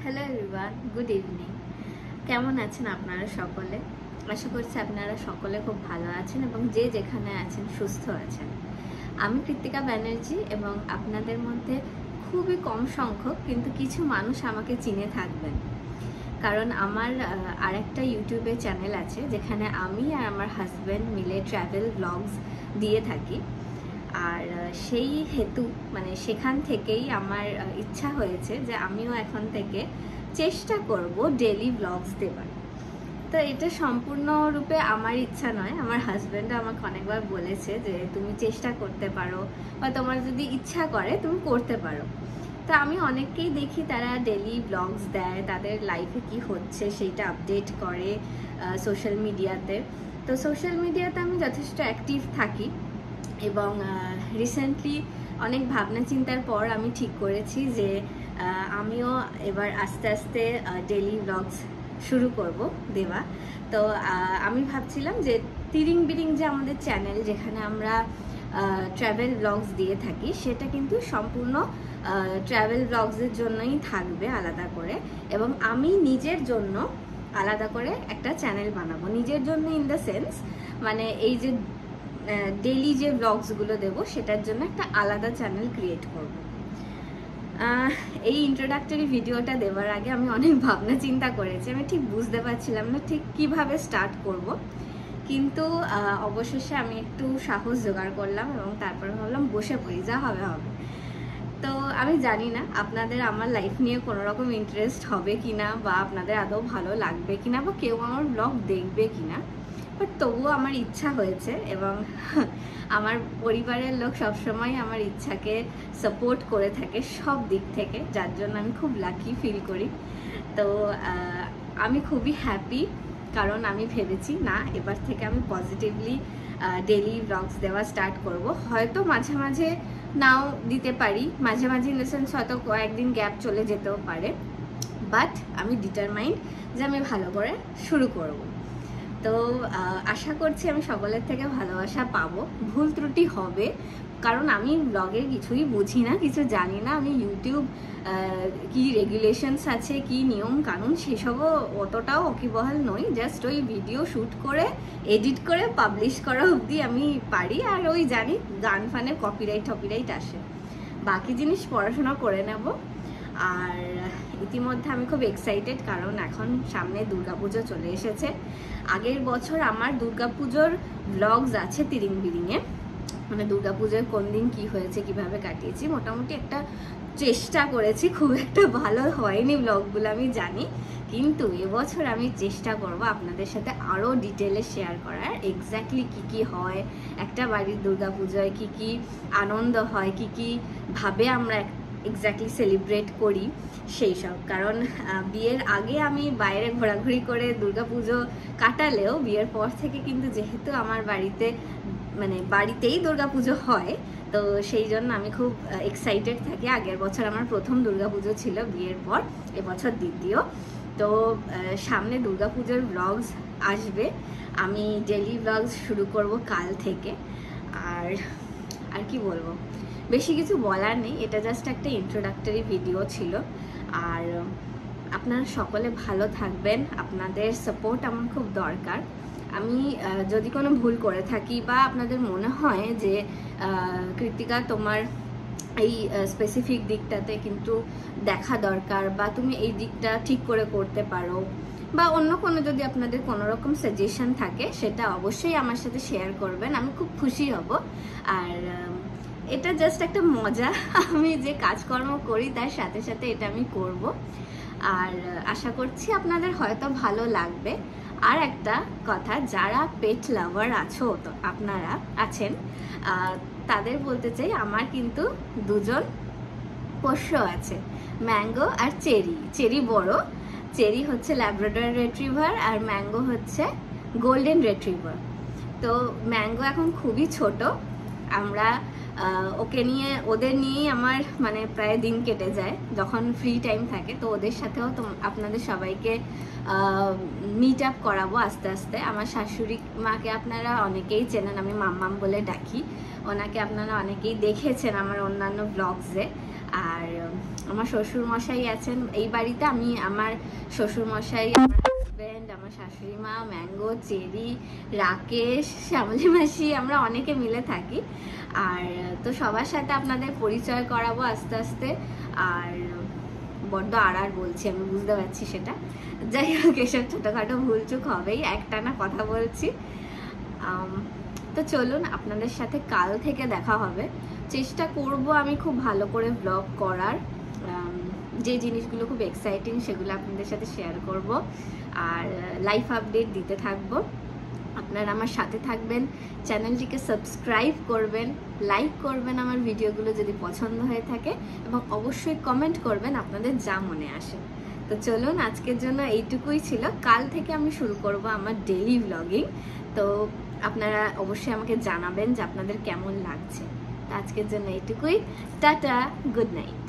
Hello everyone, good evening. কেমন আছেন আপনারা সকলে? আশা করছি আপনারা সকলে খুব ভালো আছেন এবং যে যেখানে আছেন সুস্থ আছেন। আমি কৃত্তিকা ব্যানার্জি এবং আপনাদের মধ্যে খুবই কম সংখ্যক কিন্তু কিছু মানুষ আমাকে চিনে থাকবেন, কারণ আমার আরেকটা ইউটিউবে চ্যানেল আছে যেখানে আমি আর আমার হাজব্যান্ড মিলে ট্রাভেল ব্লগস দিয়ে থাকি। আর সেই হেতু সেখান থেকেই আমার ইচ্ছা হয়েছে যে আমিও এখন থেকে চেষ্টা করব ডেলি ব্লগস দেবার। তো এটা সম্পূর্ণরূপে আমার ইচ্ছা নয়, আমার হাজব্যান্ডও আমাকে অনেকবার বলেছে যে তুমি চেষ্টা করতে পারো বা তোমার যদি ইচ্ছা করে তুমি করতে পারো। তো আমি অনেককেই দেখি তারা ডেলি ব্লগস দেয়, তাদের লাইফে কি হচ্ছে সেইটা আপডেট করে সোশ্যাল মিডিয়াতে। তো সোশ্যাল মিডিয়াতে আমি যথেষ্ট অ্যাক্টিভ থাকি এবং রিসেন্টলি অনেক ভাবনা চিন্তার পর আমি ঠিক করেছি যে আমিও এবার আস্তে আস্তে ডেলি ব্লগস শুরু করব দেওয়া। তো আমি ভাবছিলাম যে তিরিং বিরিং যে আমাদের চ্যানেল যেখানে আমরা ট্রাভেল ব্লগস দিয়ে থাকি সেটা কিন্তু সম্পূর্ণ ট্রাভেল ব্লগসের জন্যই থাকবে আলাদা করে, এবং আমি নিজের জন্য আলাদা করে একটা চ্যানেল বানাবো। নিজের জন্য ইন দ্য সেন্স এই যে ডেলি যে ব্লগসগুলো দেবো সেটার জন্য একটা আলাদা চ্যানেল ক্রিয়েট করব। এই ইন্ট্রোডাক্টরি ভিডিওটা দেওয়ার আগে আমি অনেক ভাবনা চিন্তা করেছি, আমি ঠিক বুঝতে পারছিলাম না ঠিক কিভাবে স্টার্ট করব, কিন্তু অবশেষে আমি একটু সাহস জোগাড় করলাম এবং তারপর ভাবলাম বসে পড়ি, যা হবে হবে। তো আমি জানি না আপনাদের আমার লাইফ নিয়ে কোনো রকম ইন্টারেস্ট হবে কিনা বা আপনাদের আদৌ ভালো লাগবে কিনা বা কেউ আমার ব্লগ দেখবে কিনা, বাট তবুও আমার ইচ্ছা হয়েছে এবং আমার পরিবারের লোক সবসময় আমার ইচ্ছাকে সাপোর্ট করে থাকে সব দিক থেকে, যার জন্য আমি খুব লাকি ফিল করি। তো আমি খুবই হ্যাপি, কারণ আমি ভেবেছি না এবার থেকে আমি পজিটিভলি ডেলি ব্লগস দেওয়া স্টার্ট করব। হয়তো মাঝে মাঝে নাও দিতে পারি, মাঝে মাঝে ইন দ্য সেন্স হয়তো কয়েকদিন গ্যাপ চলে যেতেও পারে, বাট আমি ডিটারমাইন্ড যে আমি ভালো করে শুরু করব। তো আশা করছি আমি সকলের থেকে ভালোবাসা পাবো। ভুল ত্রুটি হবে, কারণ আমি ব্লগে কিছুই বুঝি না, কিছু জানি না। আমি ইউটিউব কি রেগুলেশনস আছে, কি নিয়ম কানুন সেসবও অতটাও ওকিবহাল নই। জাস্ট ওই ভিডিও শ্যুট করে এডিট করে পাবলিশ করা অবধি আমি পারি, আর ওই জানি গান ফানে কপিরাইট আসে, বাকি জিনিস পড়াশোনা করে নেব। আর ইতিমধ্যে আমি খুব এক্সাইটেড, কারণ এখন সামনে দুর্গাপুজো চলে এসেছে। আগের বছর আমার দুর্গাপুজোর ব্লগস আছে তিরিং বিরিংয়ে, দুর্গাপুজোর কোন দিন কি হয়েছে, কিভাবে কাটিয়েছি, মোটামুটি একটা চেষ্টা করেছি। খুব একটা ভালো হয়নি ব্লগগুলো আমি জানি, কিন্তু এবছর আমি চেষ্টা করব আপনাদের সাথে আরও ডিটেলে শেয়ার করার, এক্স্যাক্টলি কি কি হয় একটা বাড়ির দুর্গাপুজোয়, কি কি আনন্দ হয়, কি কি ভাবে আমরা এক্স্যাক্টলি সেলিব্রেট করি সেই সব। কারণ বিয়ের আগে আমি বাইরে ঘোরাঘুরি করে দুর্গাপুজো কাটালেও বিয়ের পর থেকে কিন্তু যেহেতু আমার বাড়িতেই দুর্গাপুজো হয়, তো সেই জন্য আমি খুব এক্সাইটেড থাকি। আগের বছর আমার প্রথম দুর্গাপুজো ছিল বিয়ের পর, এবছর দ্বিতীয়। তো সামনে দুর্গাপুজোর ব্লগস আসবে, আমি ডেলি ব্লগস শুরু করব কাল থেকে। আর কি বলবো, বেশি কিছু বলার নেই, এটা জাস্ট একটা ইন্ট্রোডাক্টরি ভিডিও ছিল। আর আপনারা সকলে ভালো থাকবেন, আপনাদের সাপোর্ট আমার খুব দরকার। আমি যদি কোনো ভুল করে থাকি বা আপনাদের মনে হয় যে কৃত্তিকা তোমার এই স্পেসিফিক দিকটাতে কিন্তু দেখা দরকার বা তুমি এই দিকটা ঠিক করে করতে পারো, বা অন্য কোনো যদি আপনাদের কোনো রকম সাজেশন থাকে সেটা অবশ্যই আমার সাথে শেয়ার করবেন, আমি খুব খুশি হব। আর এটা জাস্ট একটা মজা, আমি যে কাজকর্ম করি তার সাথে সাথে এটা আমি করব, আর আশা করছি আপনাদের হয়তো ভালো লাগবে। আর একটা কথা, যারা পেট লাভার আছো, তো আপনারা আছেন, তাদের বলতে চাই আমার কিন্তু দুজন পোষ্য আছে, ম্যাঙ্গো আর চেরি। চেরি বড়, চেরি হচ্ছে ল্যাব্রাডর রিট্রিভার আর ম্যাঙ্গো হচ্ছে গোল্ডেন রিট্রিভার। তো ম্যাঙ্গো এখন খুবই ছোট, আমরা ওদের নিয়েই আমার প্রায় দিন কেটে যায় যখন ফ্রি টাইম থাকে। তো ওদের সাথেও আপনাদের সবাইকে মিট আপ করাবো আস্তে আস্তে। আমার শাশুড়ি মাকে আপনারা অনেকেই চেনেন, আমি মাম্মাম বলে ডাকি, ওনাকে আপনারা অনেকেই দেখেছেন আমার অন্যান্য ব্লগসে। আর আমার শ্বশুরমশাই আছেন এই বাড়িতে। আমি আমার শ্বশুরমশাই, আমার হাজব্যান্ড, আমার শাশুড়ি মা, ম্যাঙ্গো, চেরি, রাকেশ, শ্যামলী মাসি, আমরা অনেকে মিলে থাকি। আর তো সবার সাথে আপনাদের পরিচয় করাবো আস্তে আস্তে। আর বড্ড আর বলছি, আমি বুঝতে পারছি সেটা। যাই হোক, এসব ছোটোখাটো ভুলচুক হবেই, একটানা কথা বলছি। তো চলুন, আপনাদের সাথে কাল থেকে দেখা হবে। চেষ্টা করব আমি খুব ভালো করে ব্লগ করার, যে জিনিসগুলো খুব এক্সাইটিং সেগুলো আপনাদের সাথে শেয়ার করব, আর লাইফ আপডেট দিতে থাকবো। আপনারা আমার সাথে থাকবেন, চ্যানেলটিকে সাবস্ক্রাইব করবেন, লাইক করবেন আমার ভিডিওগুলো যদি পছন্দ হয়ে থাকে, এবং অবশ্যই কমেন্ট করবেন আপনাদের যা মনে আসে। তো চলুন, আজকের জন্য এইটুকুই ছিল। কাল থেকে আমি শুরু করব আমার ডেইলি ব্লগিং। তো আপনারা অবশ্যই আমাকে জানাবেন যে আপনাদের কেমন লাগছে। তো আজকের জন্য এইটুকুই। Tata, good night.